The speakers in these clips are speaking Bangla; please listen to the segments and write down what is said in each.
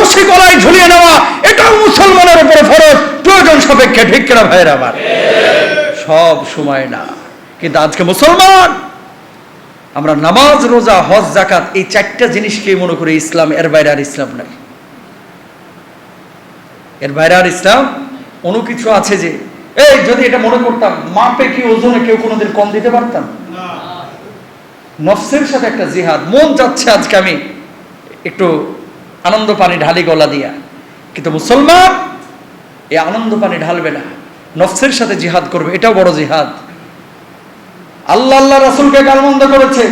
রশি গলায় ঝুলিয়ে নেওয়া এটাও মুসলমানের উপরে ফরজ প্রয়োজন সাপেক্ষে, ঠিক কিনা ভাইয়েরা আমার? সব সময় না। কিন্তু আজকে মুসলমান আমরা নামাজ, রোজা, হজ, যাকাত এই চারটা জিনিসকে মনে করি ইসলাম, এর বাইরে আর ইসলাম নাই। এর বাইরে আর ইসলাম অন্য কিছু আছে যে এই যদি এটা মনে করতাম মাপে কি ওজনে কেউ কোনোদিন কম দিতে পারতাম? নফসের সাথে একটা জিহাদ। মন যাচ্ছে আজকে আমি একটু আনন্দ পানি ঢালি গলা দিয়া, কিন্তু মুসলমান এই আনন্দ পানি ঢালবে না, নফসের সাথে জিহাদ করবে। এটাও বড় জিহাদ। আল্লাহ আল্লাহ রাসূলকে গালমন্দ করেছে,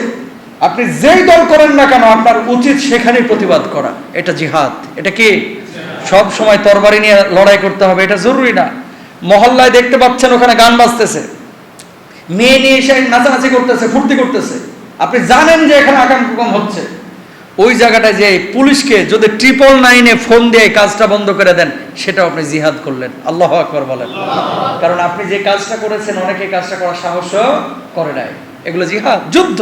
আপনি যেই দল করেন না কেন আপনার উচিত সেখানেই প্রতিবাদ করা। এটা জিহাদ। এটা কি সব সময় তরবারি নিয়ে লড়াই করতে হবে? এটা জরুরি না। মহল্লায় দেখতে পাচ্ছেন ওখানে গান বাজতেছে, মেয়ে নিয়ে এসে নাচানাচি করতেছে, ফুর্তি করতেছে, আপনি জানেন যে এখানে আকাম হচ্ছে, ওই জায়গাটায় যে পুলিশকে যদি 999-এ ফোন দিয়ে কাজটা বন্ধ করে দেন, সেটাও আপনি জিহাদ করলেন। আল্লাহু আকবার বলেন। কারণ আপনি যে কাজটা করেছেন অনেকে কাজটা করার সাহসও করে নাই। এগুলো জিহাদ, যুদ্ধ।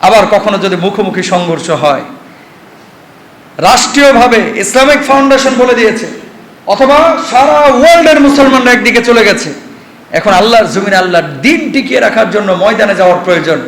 আবার কখনো যদি মুখোমুখি সংঘর্ষ হয়, রাষ্ট্রীয়ভাবে ইসলামিক ফাউন্ডেশন বলে দিয়েছে, অথবা সারা ওয়ার্ল্ডের মুসলমানরা একদিকে চলে গেছে, এখন আল্লাহর জমিনে আল্লাহর দিন টিকিয়ে রাখার জন্য ময়দানে যাওয়ার প্রয়োজন,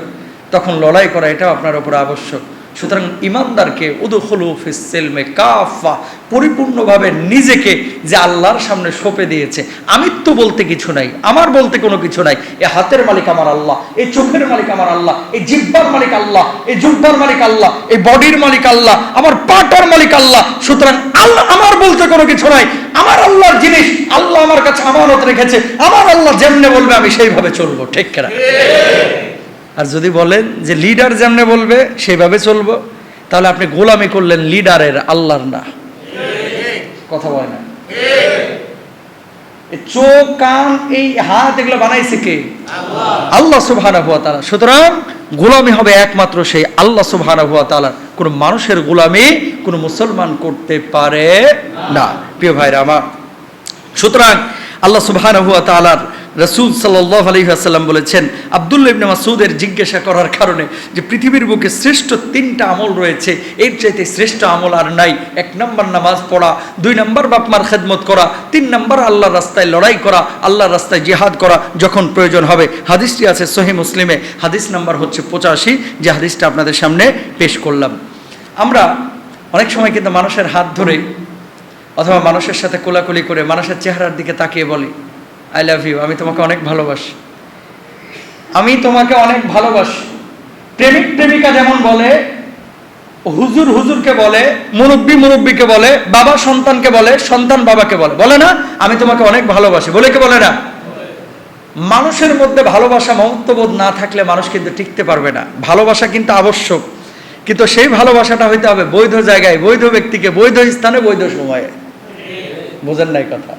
তখন লড়াই করা এটাও আপনার উপর আবশ্যক। সুতরাং ইমানদারকে উদখুলু ফিস সিলমে কাফা, পরিপূর্ণভাবে নিজেকে যে আল্লাহর সামনে সঁপে দিয়েছে। আমিত্ব বলতে কিছু নাই, আমার বলতে কোনো কিছু নাই। এই হাতের মালিক আমার আল্লাহ, এই চোখের মালিক আমার আল্লাহ, এই জিহ্বার মালিক আল্লাহ, এই জুব্বার মালিক আল্লাহ, এই বডির মালিক আল্লাহ, আমার পাটার মালিক আল্লাহ। সুতরাং আল্লাহ আমার বলতে কোনো কিছু নাই, আমার আল্লাহর জিনিস আল্লাহ আমার কাছে আমানত রেখেছে, আমার আল্লাহ যেমনে বলবে আমি সেইভাবে চলবো, ঠিক কিনা? আর যদি বলেন যে লিডার যেমনে বলবে সেইভাবে চলবো, তাহলে আপনি গোলামি করলেন লিডারের, আল্লাহর না। কথা বলে না। চোখ, কান, এই হাত এগুলো বানাইছে কে? আল্লাহ সুবহানাহু ওয়া তাআলা। সুতরাং গোলামি হবে একমাত্র সেই আল্লাহ সুবহানাহু ওয়া তাআলার। কোন মানুষের গোলামি কোন মুসলমান করতে পারে না, প্রিয় ভাইরা আমার। সুতরাং আল্লাহ সুবহানাহু ওয়া তাআলার রাসূল সাল্লাল্লাহু আলাইহি ওয়াসাল্লাম বলেছেন, আব্দুল্লাহ ইবনে মাসউদের জিজ্ঞাসা করার কারণে যে পৃথিবীর বুকে শ্রেষ্ঠ 3টা আমল রয়েছে, এর চাইতে শ্রেষ্ঠ আমল আর নাই। 1 নম্বর নামাজ পড়া, 2 নম্বর বাপ মার খেদমত করা, 3 নম্বর আল্লাহর রাস্তায় লড়াই করা, আল্লাহর রাস্তায় জিহাদ করা যখন প্রয়োজন হবে। হাদিসটি আছে সহিহ মুসলিমে, হাদিস নাম্বার হচ্ছে 85, যে হাদিসটা আপনাদের সামনে পেশ করলাম। আমরা অনেক সময় কিন্তু মানুষের হাত ধরে অথবা মানুষের সাথে কোলাকুলি করে মানুষের চেহারার দিকে তাকিয়ে বলি, আই লাভ ইউ, আমি তোমাকে অনেক ভালোবাসি, আমি তোমাকে অনেক ভালোবাসি। প্রেমিক প্রেমিকা যেমন বলে, হুজুর হুজুরকে বলে, মুরব্বী মুরব্বীকে বলে, বাবা সন্তানকে বলে, সন্তান বাবাকে বলে, বলে না আমি তোমাকে অনেক ভালোবাসি, বলে কি বলে না? মানুষের মধ্যে ভালোবাসা, মমত্ববোধ না থাকলে মানুষ কিন্তু টিকতে পারবে না। ভালোবাসা কিন্তু আবশ্যক, কিন্তু সেই ভালোবাসাটা হইতে হবে বৈধ জায়গায়, বৈধ ব্যক্তিকে, বৈধ স্থানে, বৈধ সময়ে। বোঝেন নাই কথা?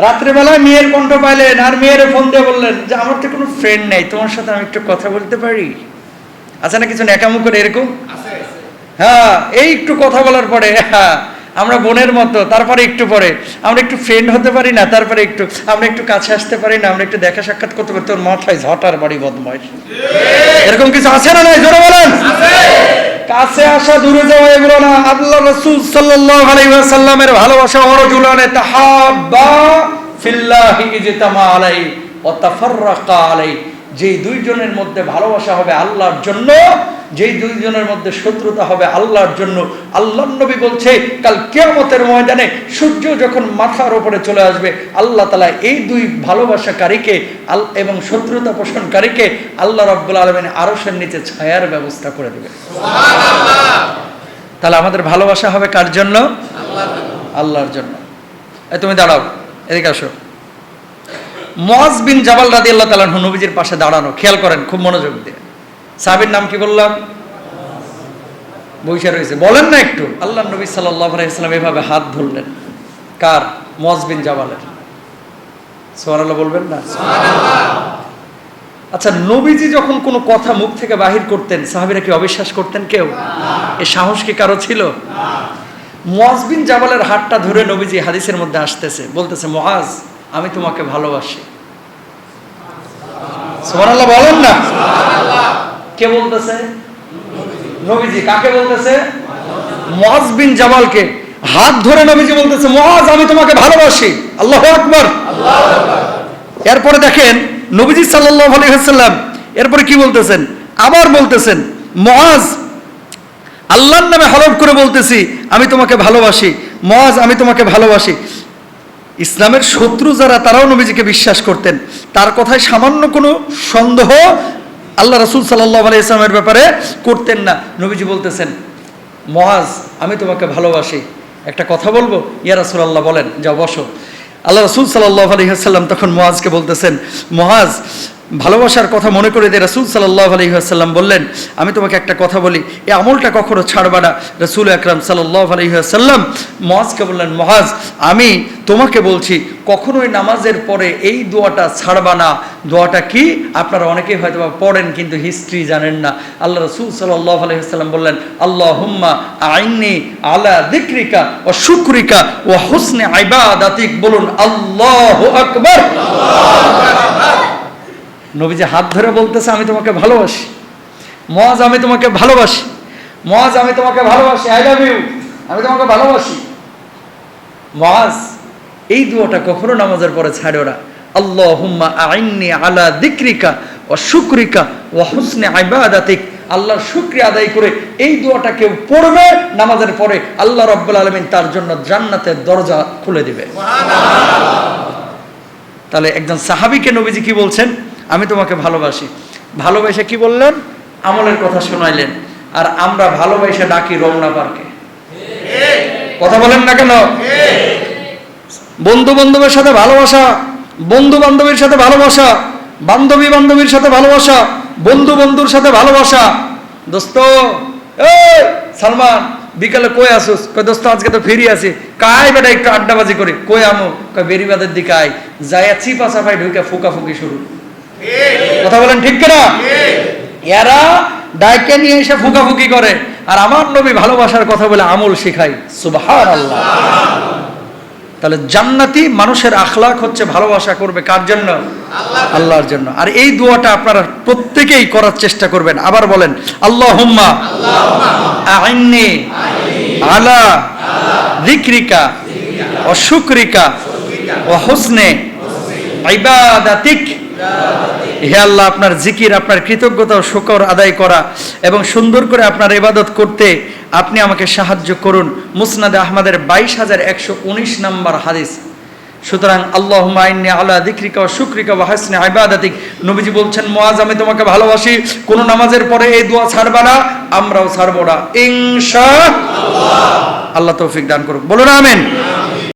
রাত্রেবেলায় মেয়ের কণ্ঠ পাইলেন আর মেয়ের ফোন দিয়ে বললেন যে আমার তো কোনো ফ্রেন্ড নেই, তোমার সাথে আমি একটু কথা বলতে পারি? আছে না কিছু ন্যাকামো করে এরকম? হ্যাঁ, এই একটু কথা বলার পরে হ্যাঁ আমরা বোনের মতো, তারপরে একটু পরে আমরা একটু ফ্রেন্ড হতে পারি না, তারপরে একটু আমরা একটু কাছে আসতে পারি না, আমরা একটু দেখা সাক্ষাৎ করতে পারি, তোর মাথায় ঝটার বাড়ি বদমাইশ। এরকম কিছু আছে না? নাই, জোরে বলেন। কাছে আসা, দূরে যাওয়া, এগুলো না। আল্লাহ রাসূল সাল্লাল্লাহু আলাইহি ওয়াসাল্লামের ভালোবাসা ওয়ারাজুলানে তাহাব্বা ফিল্লাহি ইজতামা আলাইহি ওয়া তাফাররাকা আলাইহি, যেই দুইজনের মধ্যে ভালোবাসা হবে আল্লাহর জন্য, যেই দুইজনের মধ্যে শত্রুতা হবে আল্লাহর জন্য, আল্লাহর নবী বলছে কাল কিয়ামতের ময়দানে সূর্য যখন মাথার উপরে চলে আসবে, আল্লাহ তাআলা এই দুই ভালোবাসাকারীকে এবং শত্রুতা পোষণকারীকে আল্লাহ রাব্বুল আলামিন আরশের নিচে ছায়ার ব্যবস্থা করে দেবেন। সুবহানাল্লাহ। তাহলে আমাদের ভালোবাসা হবে কার জন্য? আল্লাহর জন্য। এই তুমি দাঁড়াও, এদিকে আসো। মুআজ বিন জাবাল রাদিয়াল্লাহু তাআলা নবীজির পাশে দাঁড়ানো, খেয়াল করেন খুব মনোযোগ দিয়ে। সাহাবীর নাম কি বললাম? বৈশা রয়েছে, বলেন না একটু। আল্লাহর নবী সাল্লাল্লাহু আলাইহি ওয়াসাল্লাম এভাবে হাত ধরলেন, কার? মুআজ বিন জাবালের। সুবহানাল্লাহ বলবেন না? সুবহানাল্লাহ। আচ্ছা, নবীজি যখন কোনো কথা মুখ থেকে বাহির করতেন, সাহাবীরা কি অবিশ্বাস করতেন কেউ? এই সাহস কি কারো ছিল? মুআজ বিন জাবালের হাতটা ধরে নবীজি হাদিসের মধ্যে আসতেছে, বলতেছে মুআজ আমি তোমাকে ভালোবাসি। সুবহানাল্লাহ বলেন না? সুবহানাল্লাহ। কে বলতেছে? নবীজি। কাকে বলতেছে? মুআজ বিন জাবালকে। হাত ধরে নবীজি বলতেছে, মুআজ আমি তোমাকে ভালোবাসি। আল্লাহু আকবার। এরপরে দেখেন নবীজি সাল্লাল্লাহু আলাইহি ওয়াসাল্লাম এরপরে কি বলতেছেন, আবার বলতেছেন, মুআজ আল্লাহর নামে হলফ করে বলতেছি আমি তোমাকে ভালোবাসি, মুআজ আমি তোমাকে ভালোবাসি। ইসলামের শত্রু যারা, তারাও নবীজিকে বিশ্বাস করতেন, তার কথায় সামান্য কোনো সন্দেহ আল্লাহ রাসূল সাল্লাল্লাহু আলাইহি ওয়াসাল্লামের ব্যাপারে করতেন না। নবীজি বলতেছেন, মুআজ আমি তোমাকে ভালোবাসি, একটা কথা বলবো? ইয়া রাসূলুল্লাহ বলেন। যাও বসো। আল্লাহ রাসূল সাল্লাল্লাহু আলাইহি ওয়াসাল্লাম তখন মুআজকে বলতেছেন, মুআজ ভালোবাসার কথা মনে করে দিয়ে রাসূল সাল্লাল্লাহু আলাইহি ওয়াসাল্লাম বললেন, আমি তোমাকে একটা কথা বলি, এই আমলটা কখনো ছাড়বা না। রাসূল আকরাম সাল্লাল্লাহু আলাইহি ওয়াসাল্লাম মুআজকে বললেন, মুআজ আমি তোমাকে বলছি কখনোই নামাজের পরে এই দোয়াটা ছাড়বা না। দোয়াটা কি? আপনারা অনেকেই হয়তো পড়েন কিন্তু হিস্ট্রি জানেন না। আল্লাহ রাসূল সাল্লাল্লাহু আলাইহি ওয়াসাল্লাম বললেন, আল্লাহুম্মা আইন্নি আলা যিকরিকা ওয়া শুকরিকা ওয়া হুসনি ইবাদাতিক। বলুন আল্লাহু আকবার। নবীজি হাত ধরে বলতেছে, আমি তোমাকে ভালোবাসি মুআজ, আমি তোমাকে ভালোবাসি মুআজ, আমি তোমাকে ভালোবাসি, আই লাভ ইউ, আমি তোমাকে ভালোবাসি। মুআজ এই দোয়াটা কখনো নামাজের পরে ছাড়ো না। আল্লাহুম্মা আইন্নি আলা যিকরিকা ওয়া শুকরিকা ওয়া হুসনি ইবাদাতিক। আল্লাহর শুকরিয়া আদায় করে এই দোয়াটা কেউ পড়বে নামাজের পরে, আল্লাহ রাব্বুল আলামিন তার জন্য জান্নাতের দরজা খুলে দিবে। তাহলে একজন সাহাবীকে নবীজি কি বলছেন? আমি তোমাকে ভালোবাসি। ভালোবাসে কি বললেন? আমলের কথা শোনাইলেন। আর আমরা ভালোবাসে ডাকি রমনা পার্কে। কথা বলেন না কেন? বন্ধু বান্ধবের সাথে ভালোবাসা, বন্ধু বান্ধবীর সাথে ভালোবাসা, বান্ধবী বান্ধবীর সাথে ভালোবাসা, বন্ধু বন্ধুর সাথে ভালোবাসা। দোস্ত এই সালমান বিকালে কই আসুস? কই দোস্ত আজকে তো ফিরি আছি। কাই বেটা একটু আড্ডাবাজি করি। কই আমু? কই বেরিবাদের দিকে আয়। যাইয়া চিপা চাপাই ঢুকে ফুকাফুকি শুরু। কথা বলেন ঠিক কিনা? এরা ডাইকে নিয়ে এসে ফুকাফুকি করে, আর আমার নবী ভালোবাসার কথা বলে আমল শিখাই। সুবহানাল্লাহ। তাহলে জান্নাতি মানুষের আখলাক হচ্ছে ভালোবাসা করবে কার জন্য? আল্লাহর জন্য। আর এই দোয়াটা আপনারা প্রত্যেকেই করার চেষ্টা করবেন। আবার বলেন, আল্লাহুম্মা আইন্নি আলা যিকরিকা ওয়া শুকরিকা ওয়া হুসনি ইবাদাতিক। হে আল্লাহ, আপনার জিকির, আপনার কৃতজ্ঞতা ও শুকর আদায় করা এবং সুন্দর করে আপনার ইবাদত করতে আপনি আমাকে সাহায্য করুন। মুসনাদে আহমদের 22,119 নম্বর হাদিস। সুতরাং আল্লাহুম্মা ইন্নী আলা যিকরিকা ওয়া শুকরিকা ওয়া হুসনি ইবাদাতিক। নবীজি বলছেন, মুআজ আমি তোমাকে ভালোবাসি, কোন নামাজের পরে এই দোয়া ছাড়বা না, আমরাও ছাড়বো না ইনশাআল্লাহ। আল্লাহ তৌফিক দান করুক। বলুন আমিন।